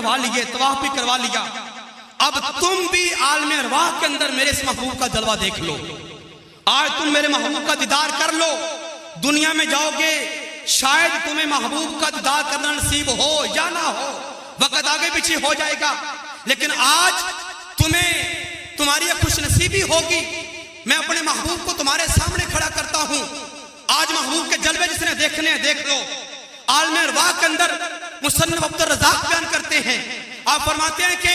کٹوا لیے, طواف بھی کروا لیا, اب تم بھی عالم ارواح کے اندر میرے اس محبوب کا جلوہ دیکھ لو. آج تم میرے محبوب کا دیدار کر لو. دنیا میں جاؤ گے شاید تمہیں محبوب کا دیدار کرنا نصیب ہو یا نہ ہو, وقت آگے پیچھے ہو جائے گا, لیکن آج تمہیں تمہاری خوش نصیبی ہوگی. میں اپنے محبوب کو تمہارے سامنے کھڑا کرتا ہوں. آج محبوب کے جلوے جس نے دیکھنے ہیں دیکھ لو. عالم ارواح کے اندر مصنف عبدالرزاق بیان کرتے ہیں, آپ فرماتے ہیں کہ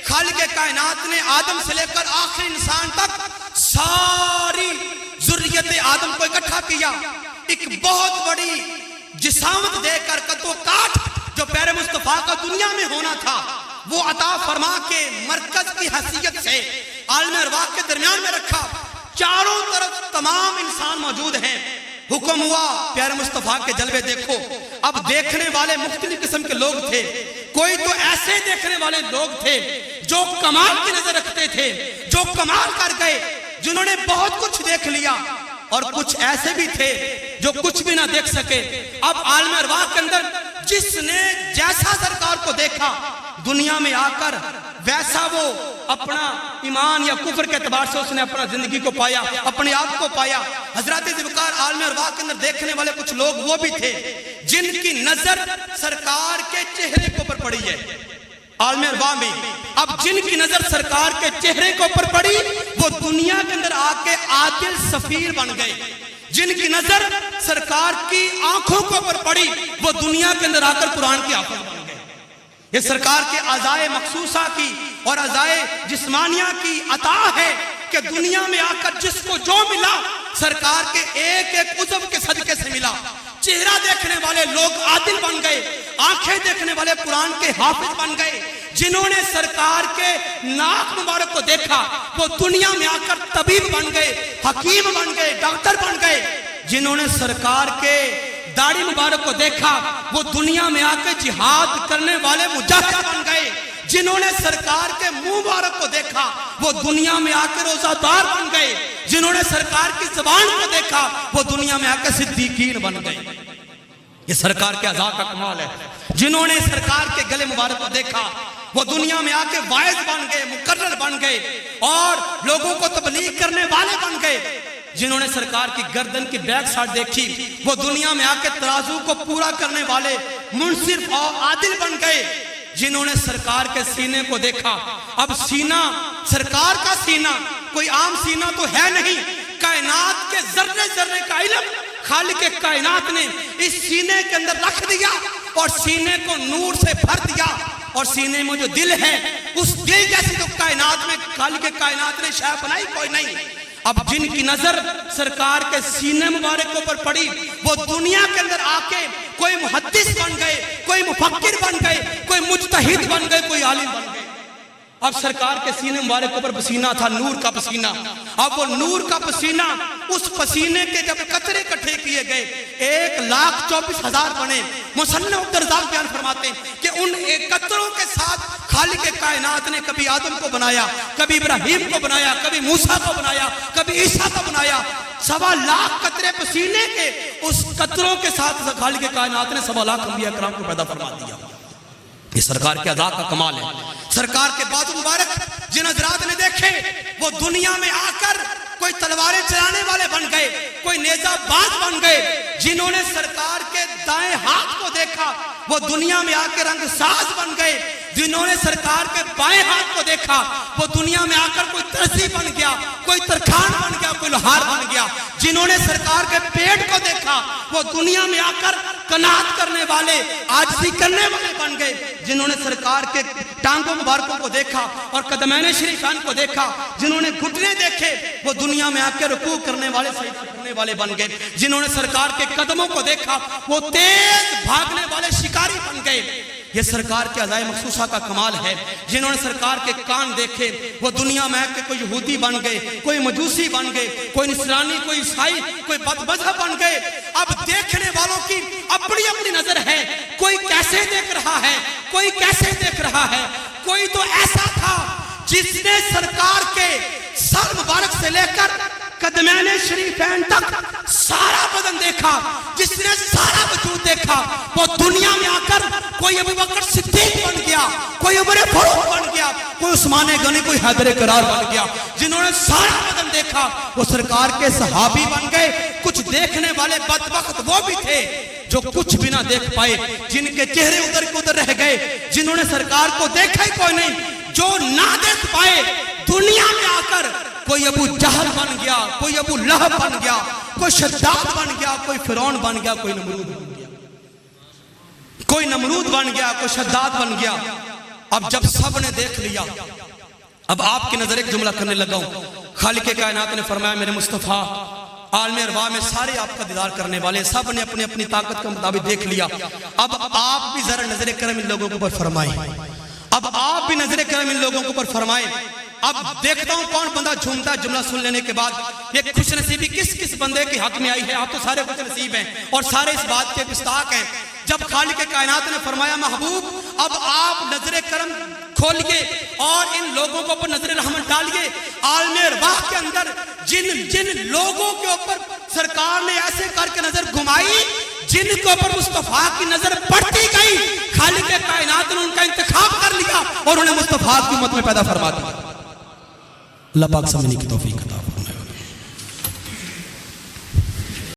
خالق کائنات نے آدم سے لے کر آخری انسان تک ساری ذریت آدم کو اکٹھا کیا. ایک بہت بڑی جسامت دے کر قد و کاٹ جو پیر مصطفیٰ کا دنیا میں ہونا تھا وہ عطا فرما کے مرکز کی حیثیت سے عالم ارواح کے درمیان میں رکھا. چاروں طرف تمام انسان موجود ہیں. حکم ہوا پیارے مصطفیٰ کے جلوے دیکھو. اب دیکھنے والے مختلف قسم کے لوگ تھے. کوئی تو ایسے دیکھنے والے لوگ تھے جو کمال کی نظر رکھتے تھے, جو کمال کر گئے, جنہوں نے بہت کچھ دیکھ لیا, اور کچھ ایسے بھی تھے جو کچھ بھی نہ دیکھ سکے. اب عالم ارواح کے اندر جس نے جیسا سرکار کو دیکھا دنیا میں آ کر ویسا وہ اپنا ایمان یا کفر کے اعتبار سے اس نے اپنا زندگی کو پایا, اپنے آپ کو پایا. حضرات ذوالفقار عالم ارواح کے اندر دیکھنے والے کچھ لوگ وہ بھی تھے جن کی نظر سرکار کے چہرے کے اوپر پڑی ہے. عالم ارواح میں اب جن کی نظر سرکار کے چہرے کے اوپر پڑی وہ دنیا کے اندر آ کے عادل سفیر بن گئے. جن کی نظر سرکار کی آنکھوں کے اوپر پڑی وہ دنیا کے اندر آ کر قرآن کی حافظ بن گئے. یہ سرکار کے اعضائے مخصوصہ کی اور اعضائے جسمانیہ کی عطا ہے کہ دنیا میں آ کر جس کو جو ملا سرکار کے ایک ایک عضو کے صدقے سے ملا. چہرہ دیکھنے والے لوگ عادل بن گئے, آنکھیں دیکھنے والے قرآن کے حافظ بن گئے. جنہوں نے سرکار کے ناک مبارک کو دیکھا وہ دنیا میں آ کر طبیب بن گئے, حکیم بن گئے, ڈاکٹر بن گئے. جنہوں نے سرکار کے داڑھی مبارک کو دیکھا وہ دنیا میں آ کے جہاد کرنے والے مجاہد بن گئے. جنہوں نے سرکار کے منہ مبارک کو دیکھا وہ دنیا میں آ کے روزہ دار بن گئے. جنہوں نے سرکار کی زبان کو دیکھا وہ دنیا میں آ کے صدیقین بن گئے. یہ سرکار کے اعضاء کا کمال ہے. جنہوں نے سرکار کے گلے مبارک کو دیکھا وہ دنیا میں آ کے واعظ بن گئے, مقرر بن گئے اور لوگوں کو تبلیغ کرنے والے بن گئے. جنہوں نے سرکار کی گردن کی بیک سائڈ دیکھی وہ دنیا میں آ کے ترازو کو پورا کرنے والے منصف اور عادل بن گئے. جنہوں نے سرکار کے سینے کو دیکھا, اب سینہ سرکار کا سینہ کوئی عام سینہ تو ہے نہیں, کائنات کے ذرے ذرے کا علم خالق کائنات نے اس سینے کے اندر رکھ دیا اور سینے کو نور سے بھر دیا. اور سینے میں جو دل ہے اس دل جیسی جو کائنات میں خالق کائنات نے شے بنائی کوئی نہیں. اب جن کی نظر سرکار کے سینے مبارک کے اوپر پڑی وہ دنیا کے اندر آ کے کوئی محدث بن گئے, کوئی مفکر بن گئے, کوئی مجتہد بن گئے, کوئی عالم بن گئے. اب سرکار کے سینے مبارک کے اوپر پسینہ تھا, نور کا پسینہ. اب وہ نور کا پسینہ, اس پسینے کے جب قطرے اکٹھے کیے گئے 1,24,000 بنے. مصنف عبدالرزاق بیان فرماتے ہیں کہ ان قطروں کے ساتھ خالق کائنات نے کبھی آدم کو بنایا, کبھی ابراہیم کو بنایا, کبھی موسیٰ کو بنایا, کبھی عیسیٰ کو بنایا. 1.25 قطرے پسینے کے اس قطروں کے ساتھ خالق کائنات نے 1.25 انبیاء کرام کو پیدا فرما دیا. یہ سرکار کے اعضاء کا کمال ہے. سرکار کے بازو مبارک جن حضرات نے دیکھے وہ دنیا میں آ کر کوئی تلواریں چلانے والے بن گئے, کوئی نیزہ باز بن گئے. جنہوں نے سرکار کے دائیں ہاتھ کو دیکھا وہ دنیا میں آ کے رنگ ساز بن گئے. جنہوں نے سرکار کے بائیں ہاتھ کو دیکھا وہ دنیا میں آ کر کوئی ترسی بن گیا, کوئی ترکھان بن گیا, کوئی لوہار بن گیا. جنہوں نے سرکار کے پیٹ کو دیکھا وہ دنیا میں آ کر قناعت کرنے والے, عاجزی کرنے والے بن گئے. جنہوں نے سرکار کے ٹانگوں مبارکوں کو دیکھا اور قدمین شریفان کو دیکھا, جنہوں نے گھٹنے دیکھے وہ دنیا میں آ کے رکوع کرنے والے, سجدہ کرنے والے بن گئے. جنہوں نے سرکار کے قدموں کو دیکھا وہ تیز بھاگنے والے شکاری بن گئے. یہ سرکار کے اعضائے مخصوصہ کا کمال ہے. جنہوں نے سرکار کے کان دیکھے وہ دنیا میں آ کے کوئی یہودی بن گئے, کوئی مجوسی بن گئے, کوئی نصرانی, کوئی عیسائی, کوئی بد مذہب بن گئے. اب دیکھنے والوں کی اپنی اپنی نظر ہے, کوئی کیسے دیکھ رہا ہے, کوئی کیسے دیکھ رہا ہے. کوئی تو ایسا تھا جس نے سرکار کے سر مبارک سے لے کر قدمین شریفین تک سارا بدن دیکھا، جس نے سارا وجود دیکھا وہ دنیا میں آ کر کوئی ابو بکر صدیق بن گیا، کوئی عمر فاروق بن گیا، کوئی عثمان غنی، کوئی حیدر کرار بن گیا۔ جنہوں نے سارا بدن دیکھا وہ سرکار کے صحابی بن گئے۔ کچھ دیکھنے والے بدبخت وہ بھی تھے جو کچھ بھی نہ دیکھ پائے، جن کے چہرے ادھر کے ادھر رہ گئے، جنہوں نے سرکار کو دیکھا ہی کوئی نہیں، جو نہ دیکھ پائے دنیا میں آ کر کوئی ابو جہل بن گیا، کوئی ابو لہب بن گیا، کوئی شداد بن گیا، کوئی فرعون بن گیا، کوئی نمرود بن گیا، کوئی نمرود بن گیا، کوئی شداد بن گیا۔ اب جب سب نے دیکھ لیا، اب آپ کی نظر ایک جملہ کرنے لگا ہوں۔ خالق کائنات نے فرمایا میرے مصطفیٰ عالم ارواح میں سارے آپ کا دیدار کرنے والے، سب نے اپنی اپنی طاقت کے مطابق دیکھ لیا۔ اب آپ بھی ذرا نظر کرم ان لوگوں کے اوپر فرمائیں، اب آپ بھی نظر کرم ان لوگوں کے اوپر فرمائیں۔ اب دیکھتا ہوں کون بندہ جھومتا ہے جملہ سن لینے کے بعد۔ یہ خوش نصیبی کس کس بندے کے حق میں آئی ہے؟ آپ تو سارے خوش نصیب ہیں اور سارے اس بات کے مستحق ہیں۔ جب خالق کائنات نے فرمایا محبوب اب آپ نظر کرم کھولیے اور ان لوگوں کو اوپر نظر رحمت ڈالیے، عالم ارواح کے اندر جن لوگوں کے اوپر سرکار نے ایسے کر کے نظر گھمائی، جن کے اوپر مصطفیٰ کی نظر پڑتی گئی، خالق کائنات نے ان کا انتخاب کر لیا اور انہیں مصطفیٰ کی امت میں پیدا فرما دیا۔ اللہ پاک سمجھنے کی توفیق عطا فرمائے۔